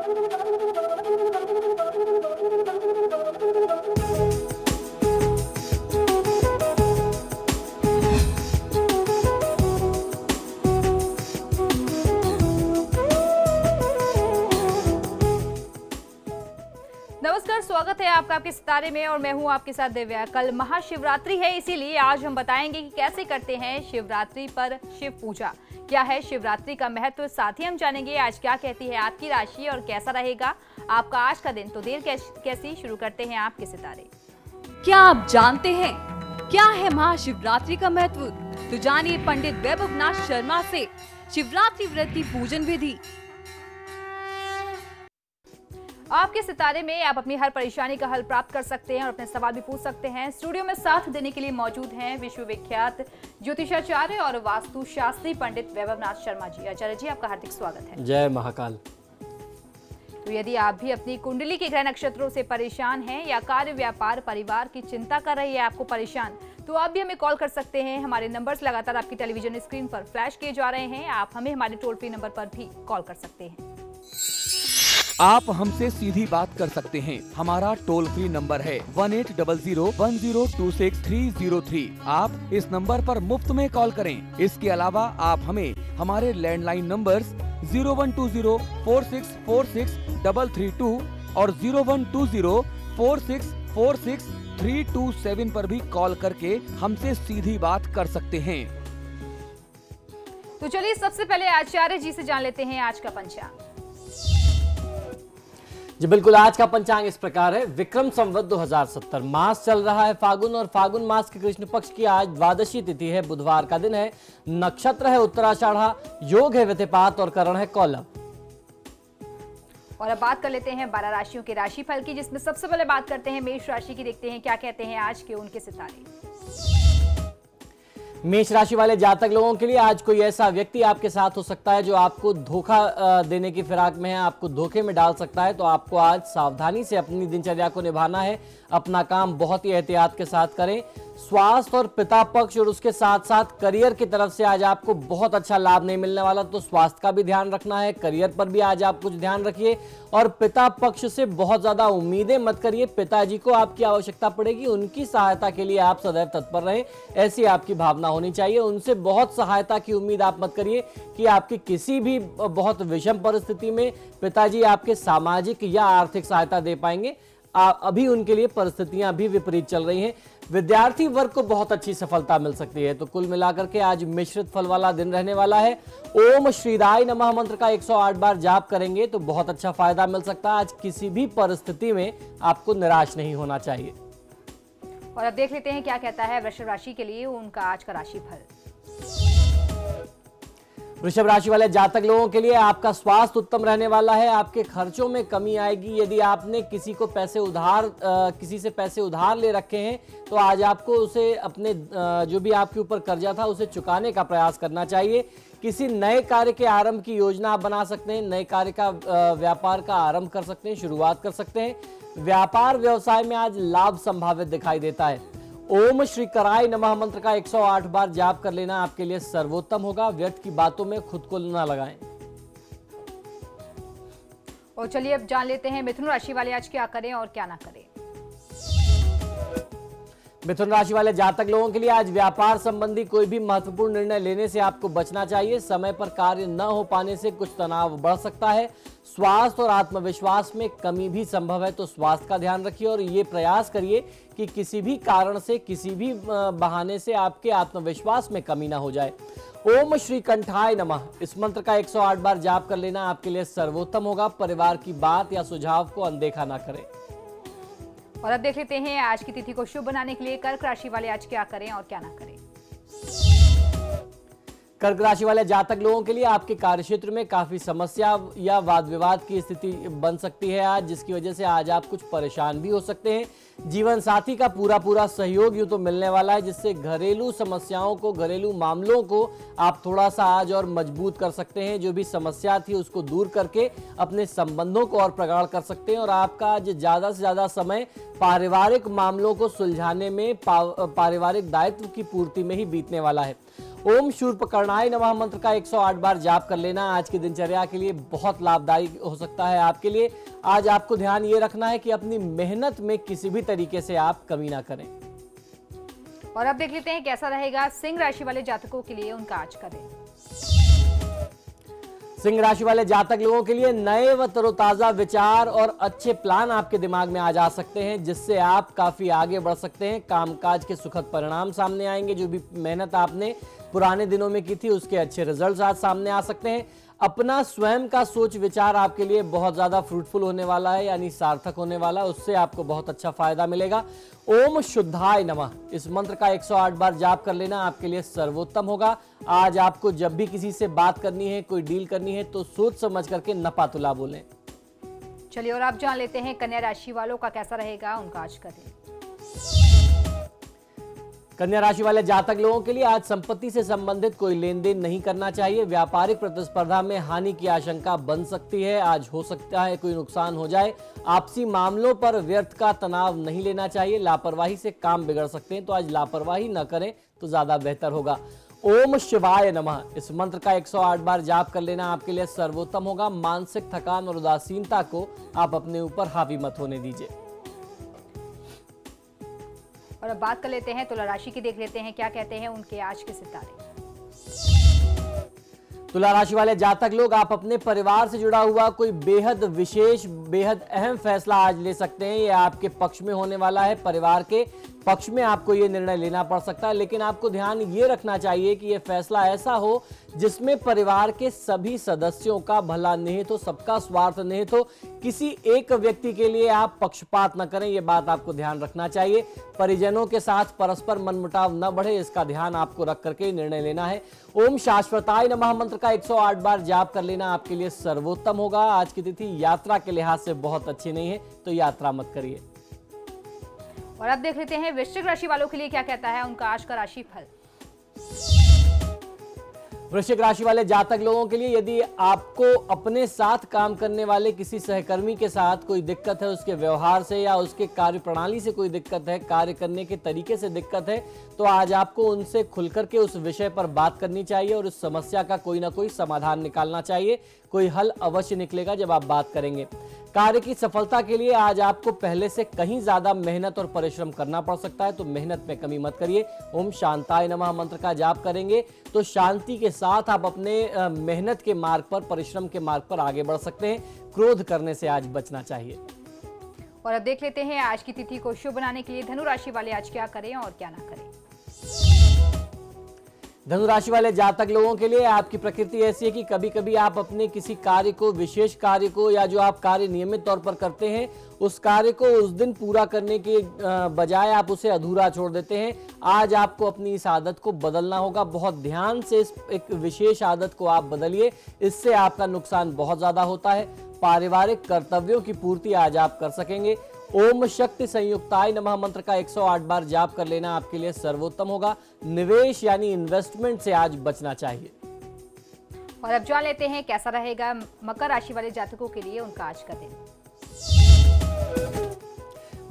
नमस्कार, स्वागत है आपका आपके सितारे में और मैं हूं आपके साथ दिव्या। कल महाशिवरात्रि है, इसीलिए आज हम बताएंगे कि कैसे करते हैं शिवरात्रि पर शिव पूजा। क्या है शिवरात्रि का महत्व, साथ ही हम जानेंगे आज क्या कहती है आपकी राशि और कैसा रहेगा आपका आज का दिन। तो देर कैसी, शुरू करते हैं आपके सितारे। क्या आप जानते हैं क्या है महाशिवरात्रि का महत्व? तो जानिए पंडित वैभवनाथ शर्मा से शिवरात्रि व्रत की पूजन विधि। आपके सितारे में आप अपनी हर परेशानी का हल प्राप्त कर सकते हैं और अपने सवाल भी पूछ सकते हैं। स्टूडियो में साथ देने के लिए मौजूद हैं विश्वविख्यात ज्योतिषाचार्य और वास्तु शास्त्री पंडित वैभवनाथ शर्मा जी। आचार्य जी, आपका हार्दिक स्वागत है। जय महाकाल। तो यदि आप भी अपनी कुंडली के ग्रह नक्षत्रों से परेशान हैं या कार्य, व्यापार, परिवार की चिंता कर रही है आपको परेशान, तो आप भी हमें कॉल कर सकते हैं। हमारे नंबर्स लगातार आपकी टेलीविजन स्क्रीन पर फ्लैश किए जा रहे हैं। आप हमें हमारे टोल फ्री नंबर पर भी कॉल कर सकते हैं। आप हमसे सीधी बात कर सकते हैं। हमारा टोल फ्री नंबर है 18001026-303। आप इस नंबर पर मुफ्त में कॉल करें। इसके अलावा आप हमें हमारे लैंडलाइन नंबर्स 012046463332 और 012046463327 पर भी कॉल करके हमसे सीधी बात कर सकते हैं। तो चलिए सबसे पहले आचार्य जी से जान लेते हैं आज का पंचांग। जी बिल्कुल, आज का पंचांग इस प्रकार है। विक्रम संवत 2070 मास चल रहा है फागुन, और फागुन मास के कृष्ण पक्ष की आज द्वादशी तिथि है, बुधवार का दिन है। नक्षत्र है उत्तराषाढ़ा, योग है व्यतिपात और करण है कौलव। और अब बात कर लेते हैं 12 राशियों के राशिफल की, जिसमें सबसे पहले बात करते हैं मेष राशि की। देखते हैं क्या कहते हैं आज के उनके सितारे। मेष राशि वाले जातक लोगों के लिए आज कोई ऐसा व्यक्ति आपके साथ हो सकता है जो आपको धोखा देने की फिराक में है, आपको धोखे में डाल सकता है। तो आपको आज सावधानी से अपनी दिनचर्या को निभाना है, अपना काम बहुत ही एहतियात के साथ करें। स्वास्थ्य और पिता पक्ष और उसके साथ साथ करियर की तरफ से आज आपको बहुत अच्छा लाभ नहीं मिलने वाला, तो स्वास्थ्य का भी ध्यान रखना है। करियर पर भी आज आप कुछ ध्यान रखिए और पिता पक्ष से बहुत ज्यादा उम्मीदें मत करिए। पिताजी को आपकी आवश्यकता पड़ेगी, उनकी सहायता के लिए आप सदैव तत्पर रहें, ऐसी आपकी भावना होनी चाहिए। उनसे बहुत सहायता की उम्मीद आप मत करिए कि आपकी किसी भी बहुत विषम परिस्थिति में पिताजी आपके सामाजिक या आर्थिक सहायता दे पाएंगे। अभी उनके लिए परिस्थितियां भी विपरीत चल रही हैं। विद्यार्थी वर्ग को बहुत अच्छी सफलता मिल सकती है। तो कुल मिलाकर के आज मिश्रित फल वाला दिन रहने वाला है। ओम श्रीदाय नमः मंत्र का 108 बार जाप करेंगे तो बहुत अच्छा फायदा मिल सकता है। आज किसी भी परिस्थिति में आपको निराश नहीं होना चाहिए। और अब देख लेते हैं क्या कहता है वृषभ राशि के लिए उनका आज का राशिफल। वृषभ राशि वाले जातक लोगों के लिए आपका स्वास्थ्य उत्तम रहने वाला है। आपके खर्चों में कमी आएगी। यदि आपने किसी से पैसे उधार ले रखे हैं तो आज आपको उसे अपने जो भी आपके ऊपर कर्जा था उसे चुकाने का प्रयास करना चाहिए। किसी नए कार्य के आरंभ की योजना आप बना सकते हैं। नए कार्य का व्यापार का आरंभ कर सकते हैं, शुरुआत कर सकते हैं। व्यापार व्यवसाय में आज लाभ संभावित दिखाई देता है। ओम श्री कराय नमः मंत्र का 108 बार जाप कर लेना आपके लिए सर्वोत्तम होगा। व्यर्थ की बातों में खुद को न लगाएं। और चलिए अब जान लेते हैं मिथुन राशि वाले आज क्या करें और क्या ना करें। मिथुन राशि वाले जातक लोगों के लिए आज व्यापार संबंधी कोई भी महत्वपूर्ण निर्णय लेने से आपको बचना चाहिए। समय पर कार्य न हो पाने से कुछ तनाव बढ़ सकता है। स्वास्थ्य और आत्मविश्वास में कमी भी संभव है, तो स्वास्थ्य का ध्यान रखिए और ये प्रयास करिए कि किसी भी कारण से, किसी भी बहाने से आपके आत्मविश्वास में कमी ना हो जाए। ओम श्री कंठाय नमः इस मंत्र का 108 बार जाप कर लेना आपके लिए सर्वोत्तम होगा। परिवार की बात या सुझाव को अनदेखा ना करें। और अब देख लेते हैं आज की तिथि को शुभ बनाने के लिए कर्क राशि वाले आज क्या करें और क्या ना करें। कर्क राशि वाले जातक लोगों के लिए आपके कार्यक्षेत्र में काफी समस्या या वाद विवाद की स्थिति बन सकती है आज, जिसकी वजह से आज आप कुछ परेशान भी हो सकते हैं। जीवन साथी का पूरा सहयोग यूं तो मिलने वाला है, जिससे घरेलू समस्याओं को, घरेलू मामलों को आप थोड़ा सा आज और मजबूत कर सकते हैं। जो भी समस्या थी उसको दूर करके अपने संबंधों को और प्रगाढ़ कर सकते हैं और आपका आज ज्यादा से ज्यादा समय पारिवारिक मामलों को सुलझाने में, पारिवारिक दायित्व की पूर्ति में ही बीतने वाला है। ओम शूर्पकर्णाय नमः मंत्र का 108 बार जाप कर लेना आज की दिनचर्या के लिए बहुत लाभदायी हो सकता है आपके लिए। आज आपको ध्यान ये रखना है कि अपनी मेहनत में किसी भी तरीके से आप कमी ना करें। और अब देख लेते हैं कैसा रहेगा सिंह राशि वाले जातकों के लिए उनका आज का दिन। सिंह राशि वाले जातक लोगों के लिए नए व तरोताजा विचार और अच्छे प्लान आपके दिमाग में आ जा सकते हैं, जिससे आप काफी आगे बढ़ सकते हैं। कामकाज के सुखद परिणाम सामने आएंगे। जो भी मेहनत आपने पुराने दिनों में की थी उसके अच्छे रिजल्ट्स आज सामने आ सकते हैं। अपना स्वयं का सोच विचार आपके लिए बहुत ज्यादा फ्रूटफुल होने वाला है, यानी सार्थक होने वाला है। उससे आपको बहुत अच्छा फायदा मिलेगा। ओम शुद्धाय नमः इस मंत्र का 108 बार जाप कर लेना आपके लिए सर्वोत्तम होगा। आज आपको जब भी किसी से बात करनी है, कोई डील करनी है, तो सोच समझ करके नपातुला बोलें। चलिए और आप जान लेते हैं कन्या राशि वालों का कैसा रहेगा उनका आज का दिन। कन्या राशि वाले जातक लोगों के लिए आज संपत्ति से संबंधित कोई लेन देन नहीं करना चाहिए। व्यापारिक प्रतिस्पर्धा में हानि की आशंका बन सकती है। आज हो सकता है कोई नुकसान हो जाए। आपसी मामलों पर व्यर्थ का तनाव नहीं लेना चाहिए। लापरवाही से काम बिगड़ सकते हैं, तो आज लापरवाही न करें तो ज्यादा बेहतर होगा। ओम शिवाय नमः इस मंत्र का 108 बार जाप कर लेना आपके लिए सर्वोत्तम होगा। मानसिक थकान और उदासीनता को आप अपने ऊपर हावी मत होने दीजिए। और अब बात कर लेते हैं तुला राशि की, देख लेते हैं क्या कहते हैं उनके आज के सितारे। तुला राशि वाले जातक लोग आप अपने परिवार से जुड़ा हुआ कोई बेहद विशेष, बेहद अहम फैसला आज ले सकते हैं। ये आपके पक्ष में होने वाला है। परिवार के पक्ष में आपको ये निर्णय लेना पड़ सकता है, लेकिन आपको ध्यान ये रखना चाहिए कि ये फैसला ऐसा हो जिसमें परिवार के सभी सदस्यों का भला निहित हो, सबका स्वार्थ निहित हो। किसी एक व्यक्ति के लिए आप पक्षपात न करें, ये बात आपको ध्यान रखना चाहिए। परिजनों के साथ परस्पर मनमुटाव न बढ़े, इसका ध्यान आपको रख करके निर्णय लेना है। ओम शाश्वताय नमः मंत्र का 108 बार जाप कर लेना आपके लिए सर्वोत्तम होगा। आज की तिथि यात्रा के लिहाज से बहुत अच्छी नहीं है, तो यात्रा मत करिए। और अब देख लेते हैं वृश्चिक राशि वालों के लिए क्या कहता है उनका आज का राशि फल। वृश्चिक राशि वाले जातक लोगों के लिए यदि आपको अपने साथ काम करने वाले किसी सहकर्मी के साथ कोई दिक्कत है, उसके व्यवहार से या उसके कार्य प्रणाली से कोई दिक्कत है, कार्य करने के तरीके से दिक्कत है, तो आज आपको उनसे खुलकर के उस विषय पर बात करनी चाहिए और उस समस्या का कोई ना कोई समाधान निकालना चाहिए। कोई हल अवश्य निकलेगा जब आप बात करेंगे। कार्य की सफलता के लिए आज आपको पहले से कहीं ज्यादा मेहनत और परिश्रम करना पड़ सकता है, तो मेहनत में कमी मत करिए। ओम शांताय नमः मंत्र का जाप करेंगे तो शांति के साथ आप अपने मेहनत के मार्ग पर, परिश्रम के मार्ग पर आगे बढ़ सकते हैं। क्रोध करने से आज बचना चाहिए। और अब देख लेते हैं आज की तिथि को शुभ बनाने के लिए धनु राशि वाले आज क्या करें और क्या ना करें। धनु राशि वाले जातक लोगों के लिए आपकी प्रकृति ऐसी है कि कभी कभी आप अपने किसी कार्य को, विशेष कार्य को, या जो आप कार्य नियमित तौर पर करते हैं उस कार्य को उस दिन पूरा करने के बजाय आप उसे अधूरा छोड़ देते हैं। आज आपको अपनी इस आदत को बदलना होगा। बहुत ध्यान से इस एक विशेष आदत को आप बदलिए, इससे आपका नुकसान बहुत ज्यादा होता है। पारिवारिक कर्तव्यों की पूर्ति आज आप कर सकेंगे। ओम शक्ति संयुक्ताय नमः मंत्र का 108 बार जाप कर लेना आपके लिए सर्वोत्तम होगा। निवेश यानी इन्वेस्टमेंट से आज बचना चाहिए। और अब जान लेते हैं कैसा रहेगा मकर राशि वाले जातकों के लिए उनका आज का दिन।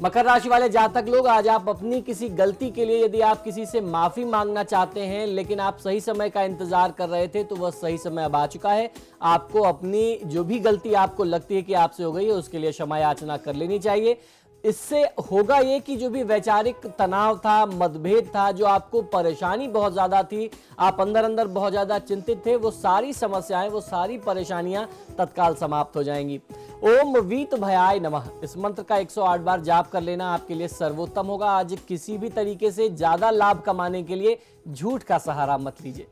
मकर राशि वाले जातक लोग आज आप अपनी किसी गलती के लिए यदि आप किसी से माफी मांगना चाहते हैं, लेकिन आप सही समय का इंतजार कर रहे थे, तो वह सही समय अब आ चुका है। आपको अपनी जो भी गलती आपको लगती है कि आपसे हो गई है, उसके लिए क्षमा याचना कर लेनी चाहिए। इससे होगा ये कि जो भी वैचारिक तनाव था, मतभेद था, जो आपको परेशानी बहुत ज्यादा थी, आप अंदर अंदर बहुत ज्यादा चिंतित थे, वो सारी समस्याएं, वो सारी परेशानियां तत्काल समाप्त हो जाएंगी। ओम वीत भयाय नमः इस मंत्र का 108 बार जाप कर लेना आपके लिए सर्वोत्तम होगा। आज किसी भी तरीके से ज्यादा लाभ कमाने के लिए झूठ का सहारा मत लीजिए।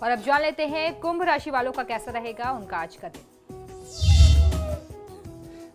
और अब जान लेते हैं कुंभ राशि वालों का कैसा रहेगा उनका आज का दिन।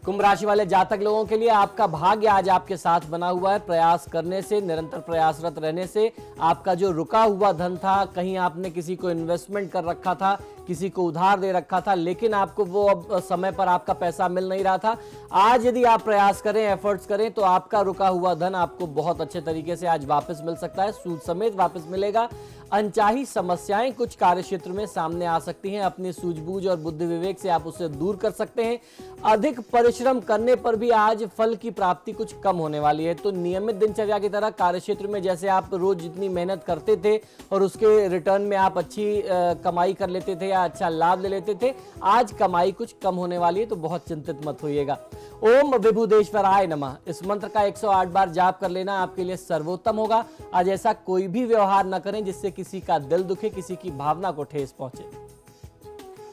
कुंभ राशि वाले जातक लोगों के लिए आपका भाग्य आज आपके साथ बना हुआ है। प्रयास करने से, निरंतर प्रयासरत रहने से आपका जो रुका हुआ धन था, कहीं आपने किसी को इन्वेस्टमेंट कर रखा था, किसी को उधार दे रखा था, लेकिन आपको वो अब समय पर आपका पैसा मिल नहीं रहा था। आज यदि आप प्रयास करें, एफर्ट्स करें, तो आपका रुका हुआ धन आपको बहुत अच्छे तरीके से आज वापस मिल सकता है, सूद समेत वापस मिलेगा। अनचाही समस्याएं कुछ कार्यक्षेत्र में सामने आ सकती हैं, अपनी सूझबूझ और बुद्धि विवेक से आप उसे दूर कर सकते हैं। अधिक परिश्रम करने पर भी आज फल की प्राप्ति कुछ कम होने वाली है। तो नियमित दिनचर्या की तरह कार्यक्षेत्र में जैसे आप रोज जितनी मेहनत करते थे और उसके रिटर्न में आप अच्छी कमाई कर लेते थे या अच्छा लाभ ले लेते थे, आज कमाई कुछ कम होने वाली है, तो बहुत चिंतित मत होइएगा। ओम विभुदेश्वराय नमः इस मंत्र का 108 बार जाप कर लेना आपके लिए सर्वोत्तम होगा। आज ऐसा कोई भी व्यवहार न करें जिससे किसी का दिल दुखे, किसी की भावना को ठेस पहुंचे।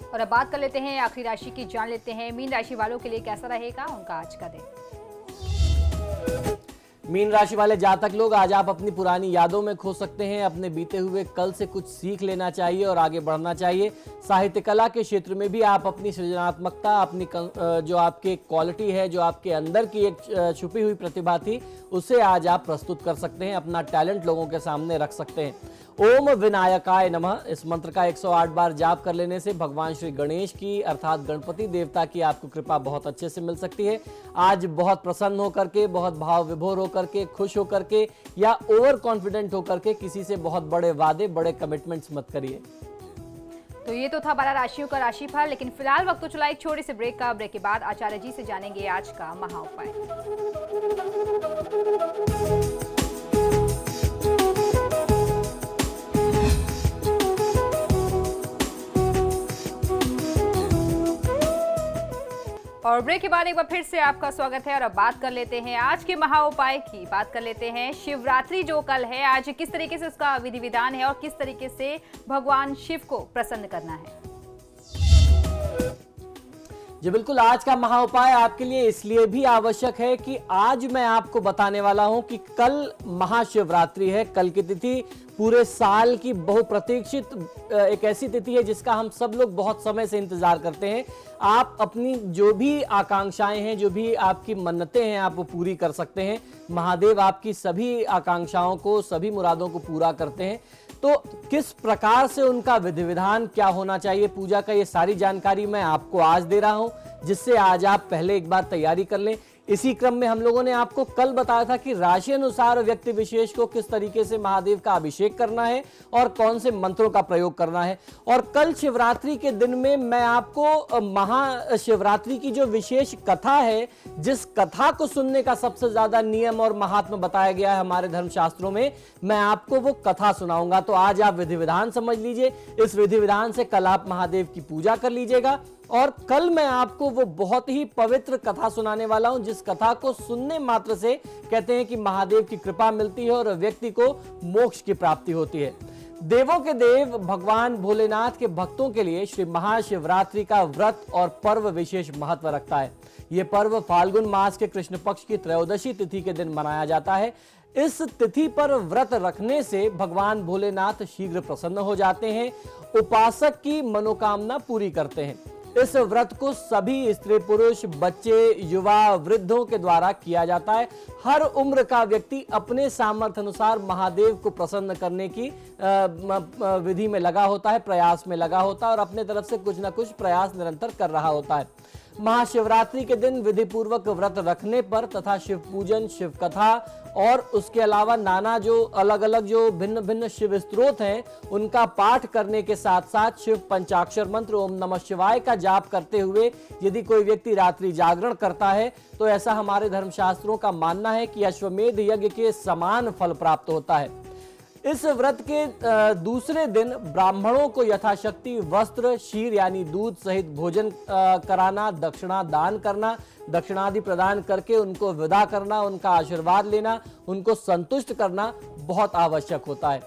और अब बात कर लेते हैं आखिरी राशि की, जान लेते हैं मीन राशि वालों के लिए कैसा रहेगा उनका आज का दिन। मीन राशि वाले जातक लोग, आज आप अपनी पुरानी यादों में खो सकते हैं। अपने बीते हुए कल से कुछ सीख लेना चाहिए और आगे बढ़ना चाहिए। साहित्य कला के क्षेत्र में भी आप अपनी सृजनात्मकता, अपनी जो आपकी क्वालिटी है, जो आपके अंदर की एक छुपी हुई प्रतिभा थी, उसे आज आप प्रस्तुत कर सकते हैं, अपना टैलेंट लोगों के सामने रख सकते हैं। ओम विनायकाय नमः इस मंत्र का 108 बार जाप कर लेने से भगवान श्री गणेश की अर्थात गणपति देवता की आपको कृपा बहुत अच्छे से मिल सकती है। आज बहुत प्रसन्न होकर के, बहुत भाव विभोर होकर के, खुश होकर के या ओवर कॉन्फिडेंट होकर के किसी से बहुत बड़े वादे, बड़े कमिटमेंट्स मत करिए। तो ये तो था 12 राशियों का राशिफल, लेकिन फिलहाल वक्त तो चला एक छोटे से ब्रेक का। ब्रेक के बाद आचार्य जी से जानेंगे आज का महा उपाय। और ब्रेक के बाद एक बार फिर से आपका स्वागत है और अब बात कर लेते हैं आज के महा उपाय की। बात कर लेते हैं शिवरात्रि जो कल है, आज किस तरीके से उसका विधि विधान है और किस तरीके से भगवान शिव को प्रसन्न करना है। जी बिल्कुल, आज का महा उपाय आपके लिए इसलिए भी आवश्यक है कि आज मैं आपको बताने वाला हूं कि कल महाशिवरात्रि है। कल की तिथि पूरे साल की बहुप्रतीक्षित एक ऐसी तिथि है जिसका हम सब लोग बहुत समय से इंतजार करते हैं। आप अपनी जो भी आकांक्षाएं हैं, जो भी आपकी मन्नतें हैं, आप वो पूरी कर सकते हैं। महादेव आपकी सभी आकांक्षाओं को, सभी मुरादों को पूरा करते हैं। तो किस प्रकार से उनका विधि विधान क्या होना चाहिए पूजा का, ये सारी जानकारी मैं आपको आज दे रहा हूं, जिससे आज आप पहले एक बार तैयारी कर लें। इसी क्रम में हम लोगों ने आपको कल बताया था कि राशि अनुसार व्यक्ति विशेष को किस तरीके से महादेव का अभिषेक करना है और कौन से मंत्रों का प्रयोग करना है। और कल शिवरात्रि के दिन में मैं आपको महाशिवरात्रि की जो विशेष कथा है, जिस कथा को सुनने का सबसे ज्यादा नियम और महात्मा बताया गया है हमारे धर्मशास्त्रों में, मैं आपको वो कथा सुनाऊंगा। तो आज आप विधि विधान समझ लीजिए। इस विधि विधान से कल आप महादेव की पूजा कर लीजिएगा। और कल मैं आपको वो बहुत ही पवित्र कथा सुनाने वाला हूं, जिस कथा को सुनने मात्र से कहते हैं कि महादेव की कृपा मिलती है और व्यक्ति को मोक्ष की प्राप्ति होती है। देवों के देव भगवान भोलेनाथ के भक्तों के लिए श्री महाशिवरात्रि का व्रत और पर्व विशेष महत्व रखता है। यह पर्व फाल्गुन मास के कृष्ण पक्ष की त्रयोदशी तिथि के दिन मनाया जाता है। इस तिथि पर व्रत रखने से भगवान भोलेनाथ शीघ्र प्रसन्न हो जाते हैं, उपासक की मनोकामना पूरी करते हैं। इस व्रत को सभी स्त्री पुरुष, बच्चे, युवा, वृद्धों के द्वारा किया जाता है। हर उम्र का व्यक्ति अपने सामर्थ्य अनुसार महादेव को प्रसन्न करने की विधि में लगा होता है, प्रयास में लगा होता है और अपने तरफ से कुछ न कुछ प्रयास निरंतर कर रहा होता है। महाशिवरात्रि के दिन विधि पूर्वक व्रत रखने पर तथा शिव पूजन, शिव कथा और उसके अलावा नाना जो अलग अलग जो भिन्न भिन्न शिव स्तोत्र हैं, उनका पाठ करने के साथ साथ शिव पंचाक्षर मंत्र ओम नमः शिवाय का जाप करते हुए यदि कोई व्यक्ति रात्रि जागरण करता है, तो ऐसा हमारे धर्मशास्त्रों का मानना है कि अश्वमेध यज्ञ के समान फल प्राप्त होता है। इस व्रत के दूसरे दिन ब्राह्मणों को यथाशक्ति वस्त्र, क्षीर यानी दूध सहित भोजन कराना, दक्षिणा दान करना, दक्षिणादि प्रदान करके उनको विदा करना, उनका आशीर्वाद लेना, उनको संतुष्ट करना बहुत आवश्यक होता है।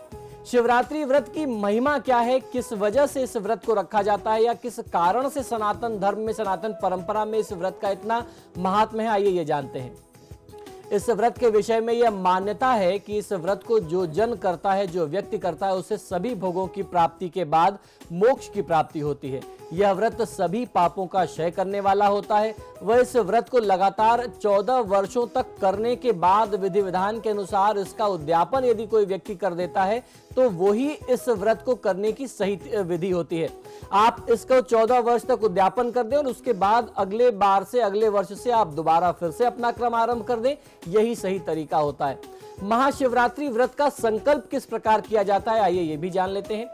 शिवरात्रि व्रत की महिमा क्या है, किस वजह से इस व्रत को रखा जाता है या किस कारण से सनातन धर्म में, सनातन परंपरा में इस व्रत का इतना महात्म्य है, आइए ये जानते हैं। इस व्रत के विषय में यह मान्यता है कि इस व्रत को जो जन करता है, जो व्यक्ति करता है, उसे सभी भोगों की प्राप्ति के बाद मोक्ष की प्राप्ति होती है। यह व्रत सभी पापों का क्षय करने वाला होता है। वह इस व्रत को लगातार 14 वर्षों तक करने के बाद विधि विधान के अनुसार इसका उद्यापन यदि कोई व्यक्ति कर देता है तो वही इस व्रत को करने की सही विधि होती है। आप इसको 14 वर्ष तक उद्यापन कर दें और उसके बाद अगले बार से अगले वर्ष से आप दोबारा फिर से अपना क्रम आरंभ कर दें, यही सही तरीका होता है। महाशिवरात्रि व्रत का संकल्प किस प्रकार किया जाता है, आइए ये भी जान लेते हैं।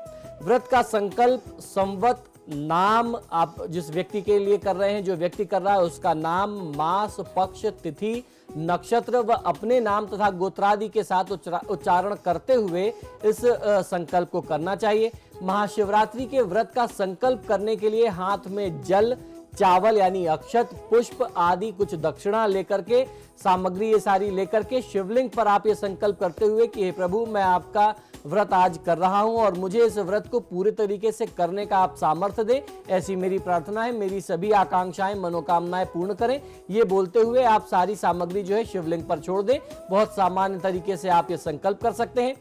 व्रत का संकल्प संवत, नाम, आप जिस व्यक्ति के लिए कर रहे हैं, जो व्यक्ति कर रहा है उसका नाम, मास, पक्ष, तिथि, नक्षत्र व अपने नाम तथा गोत्रादि के साथ उच्चारण करते हुए इस संकल्प को करना चाहिए। महाशिवरात्रि के व्रत का संकल्प करने के लिए हाथ में जल, चावल यानी अक्षत, पुष्प आदि कुछ दक्षिणा लेकर के, सामग्री ये सारी लेकर के शिवलिंग पर आप ये संकल्प करते हुए कि हे प्रभु, मैं आपका व्रत आज कर रहा हूं और मुझे इस व्रत को पूरे तरीके से करने का आप सामर्थ्य दें, ऐसी मेरी प्रार्थना है। मेरी सभी आकांक्षाएं, मनोकामनाएं पूर्ण करें। ये बोलते हुए आप सारी सामग्री जो है शिवलिंग पर छोड़ दें। बहुत सामान्य तरीके से आप ये संकल्प कर सकते हैं।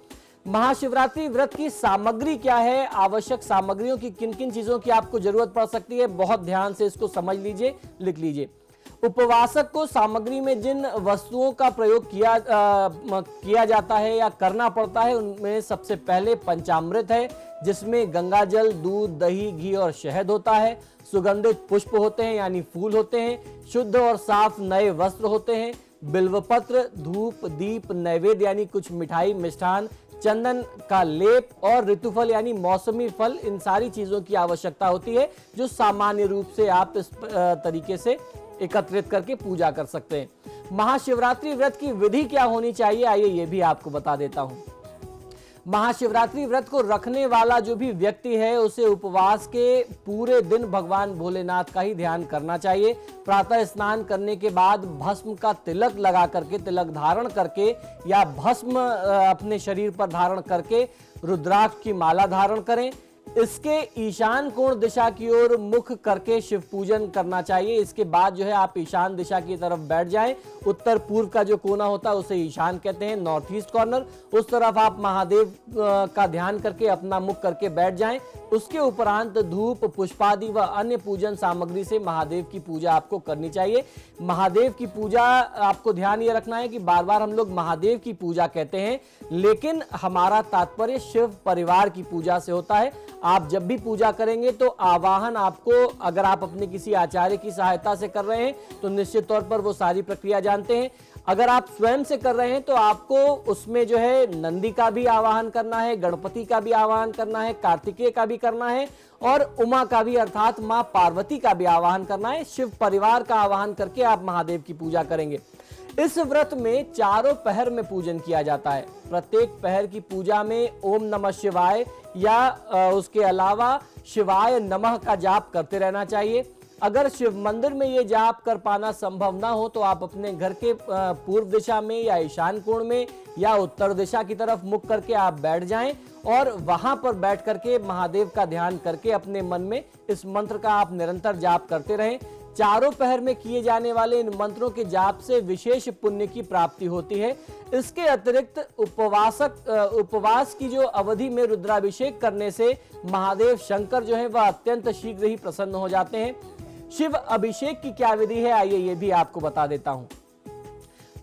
महाशिवरात्रि व्रत की सामग्री क्या है, आवश्यक सामग्रियों की किन किन चीजों की आपको जरूरत पड़ सकती है, बहुत ध्यान से इसको समझ लीजिए, लिख लीजिए। उपवासक को सामग्री में जिन वस्तुओं का प्रयोग किया जाता है या करना पड़ता है उनमें सबसे पहले पंचामृत है, जिसमें गंगाजल, दूध, दही, घी और शहद होता है। सुगंधित पुष्प होते हैं यानी फूल होते हैं। शुद्ध और साफ नए वस्त्र होते हैं। बिल्वपत्र, धूप, दीप, नैवेद्य यानी कुछ मिठाई, मिष्ठान, चंदन का लेप और ऋतुफल यानी मौसमी फल, इन सारी चीजों की आवश्यकता होती है जो सामान्य रूप से आप इस तरीके से एकत्रित करके पूजा कर सकते हैं। महाशिवरात्रि व्रत की विधि क्या होनी चाहिए, आइए ये भी आपको बता देता हूं। महाशिवरात्रि व्रत को रखने वाला जो भी व्यक्ति है उसे उपवास के पूरे दिन भगवान भोलेनाथ का ही ध्यान करना चाहिए। प्रातः स्नान करने के बाद भस्म का तिलक लगा करके, तिलक धारण करके या भस्म अपने शरीर पर धारण करके रुद्राक्ष की माला धारण करें। इसके ईशान कोण दिशा की ओर मुख करके शिव पूजन करना चाहिए। इसके बाद जो है आप ईशान दिशा की तरफ बैठ जाएं। उत्तर पूर्व का जो कोना होता है उसे ईशान कहते हैं, नॉर्थ ईस्ट कॉर्नर। उस तरफ आप महादेव का ध्यान करके अपना मुख करके बैठ जाएं। उसके उपरांत धूप, पुष्पादि व अन्य पूजन सामग्री से महादेव की पूजा आपको करनी चाहिए। महादेव की पूजा आपको ध्यान ये रखना है कि बार बार हम लोग महादेव की पूजा कहते हैं, लेकिन हमारा तात्पर्य शिव परिवार की पूजा से होता है। आप जब भी पूजा करेंगे तो आवाहन आपको, अगर आप अपने किसी आचार्य की सहायता से कर रहे हैं तो निश्चित तौर पर वो सारी प्रक्रिया जानते हैं। अगर आप स्वयं से कर रहे हैं तो आपको उसमें जो है नंदी का भी आवाहन करना है, गणपति का भी आवाहन करना है, कार्तिकेय का भी करना है और उमा का भी अर्थात मां पार्वती का भी आवाहन करना है। शिव परिवार का आवाहन करके आप महादेव की पूजा करेंगे। इस व्रत में चारों पहर में पूजन किया जाता है। प्रत्येक पहर की पूजा में ओम नमः शिवाय या उसके अलावा शिवाय नमः का जाप करते रहना चाहिए। अगर शिव मंदिर में ये जाप कर पाना संभव ना हो तो आप अपने घर के पूर्व दिशा में या ईशान कोण में या उत्तर दिशा की तरफ मुख करके आप बैठ जाएं और वहां पर बैठ करके महादेव का ध्यान करके अपने मन में इस मंत्र का आप निरंतर जाप करते रहें। चारों पहर में किए जाने वाले इन मंत्रों के जाप से विशेष पुण्य की प्राप्ति होती है। इसके अतिरिक्त उपवास की जो अवधि में रुद्राभिषेक करने से महादेव शंकर जो है वह अत्यंत शीघ्र ही प्रसन्न हो जाते हैं। शिव अभिषेक की क्या विधि है, आइए ये भी आपको बता देता हूं।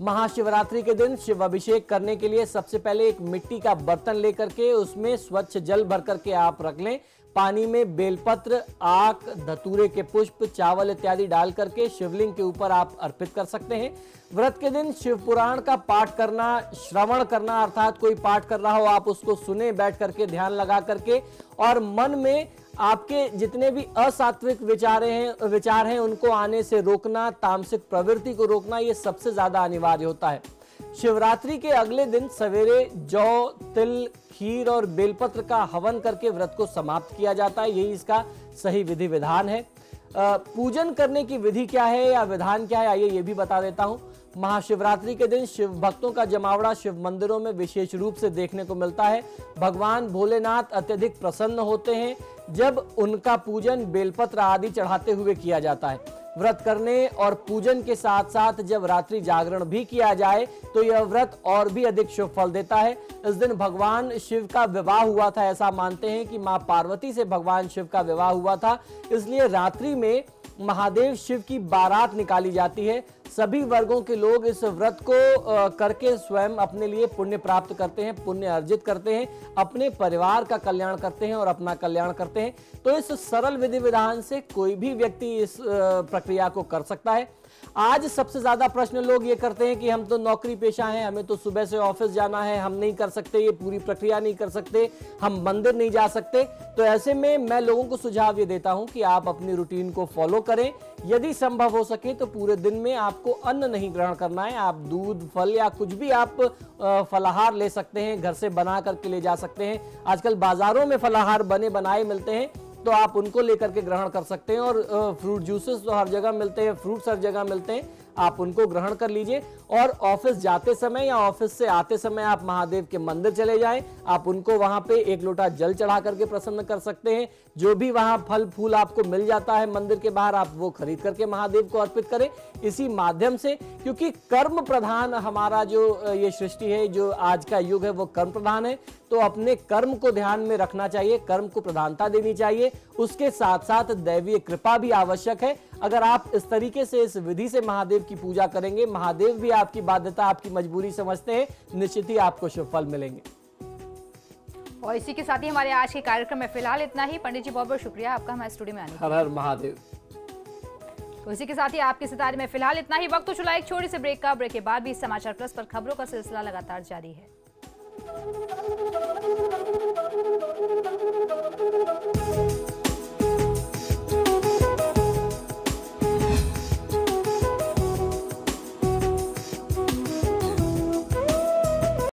महाशिवरात्रि के दिन शिव अभिषेक करने के लिए सबसे पहले एक मिट्टी का बर्तन लेकर के उसमें स्वच्छ जल भर करके आप रख लें। पानी में बेलपत्र, आक, धतूरे के पुष्प, चावल इत्यादि डाल करके शिवलिंग के ऊपर आप अर्पित कर सकते हैं। व्रत के दिन शिव पुराण का पाठ करना, श्रवण करना, अर्थात कोई पाठ कर रहा हो आप उसको सुने बैठ करके ध्यान लगा करके, और मन में आपके जितने भी असात्विक विचार हैं उनको आने से रोकना, तामसिक प्रवृत्ति को रोकना, ये सबसे ज्यादा अनिवार्य होता है। शिवरात्रि के अगले दिन सवेरे जौ, तिल, खीर और बेलपत्र का हवन करके व्रत को समाप्त किया जाता है। यही इसका सही विधि विधान है। पूजन करने की विधि क्या है या विधान क्या है, आइए ये भी बता देता हूं। महाशिवरात्रि के दिन शिव भक्तों का जमावड़ा शिव मंदिरों में विशेष रूप से देखने को मिलता है। भगवान भोलेनाथ अत्यधिक प्रसन्न होते हैं जब उनका पूजन बेलपत्र आदि चढ़ाते हुए किया जाता है। व्रत करने और पूजन के साथ साथ जब रात्रि जागरण भी किया जाए तो यह व्रत और भी अधिक शुभ फल देता है। इस दिन भगवान शिव का विवाह हुआ था, ऐसा मानते हैं कि मां पार्वती से भगवान शिव का विवाह हुआ था, इसलिए रात्रि में महादेव शिव की बारात निकाली जाती है। सभी वर्गों के लोग इस व्रत को करके स्वयं अपने लिए पुण्य प्राप्त करते हैं, पुण्य अर्जित करते हैं, अपने परिवार का कल्याण करते हैं और अपना कल्याण करते हैं। तो इस सरल विधि विधान से कोई भी व्यक्ति इस प्रक्रिया को कर सकता है। आज सबसे ज्यादा प्रश्न लोग ये करते हैं कि हम तो नौकरी पेशा हैं, हमें तो सुबह से ऑफिस जाना है, हम नहीं कर सकते, ये पूरी प्रक्रिया नहीं कर सकते, हम मंदिर नहीं जा सकते। तो ऐसे में मैं लोगों को सुझाव ये देता हूं कि आप अपनी रूटीन को फॉलो करें। यदि संभव हो सके तो पूरे दिन में आपको अन्न नहीं ग्रहण करना है, आप दूध, फल या कुछ भी आप फलाहार ले सकते हैं, घर से बना करके ले जा सकते हैं। आजकल बाजारों में फलाहार बने बनाए मिलते हैं, तो आप उनको लेकर के ग्रहण कर सकते हैं। और फ्रूट जूसेस तो हर जगह मिलते हैं, फ्रूट्स हर जगह मिलते हैं, आप उनको ग्रहण कर लीजिए। और ऑफिस जाते समय या ऑफिस से आते समय आप महादेव के मंदिर चले जाएं, आप उनको वहां पे एक लोटा जल चढ़ा करके प्रसन्न कर सकते हैं। जो भी वहां फल फूल आपको मिल जाता है मंदिर के बाहर, आप वो खरीद करके महादेव को अर्पित करें। इसी माध्यम से, क्योंकि कर्म प्रधान हमारा जो ये सृष्टि है, जो आज का युग है वो कर्म प्रधान है, तो अपने कर्म को ध्यान में रखना चाहिए, कर्म को प्रधानता देनी चाहिए। उसके साथ साथ दैवीय कृपा भी आवश्यक है। अगर आप इस तरीके से, इस विधि से महादेव की पूजा करेंगे, महादेव भी आपकी बाध्यता, आपकी मजबूरी समझते हैं, निश्चित ही आपको शुभ फल मिलेंगे। और इसी के साथ ही हमारे आज के कार्यक्रम में फिलहाल इतना ही। पंडित जी, बहुत बहुत शुक्रिया आपका हमारे स्टूडियो में आने हर हर महादेव। तो इसी के साथ ही आपके सितारे में फिलहाल इतना ही। वक्त तो चला एक छोटी सी ब्रेक का। ब्रेक के बाद भी समाचार प्लस पर खबरों का सिलसिला लगातार जारी है।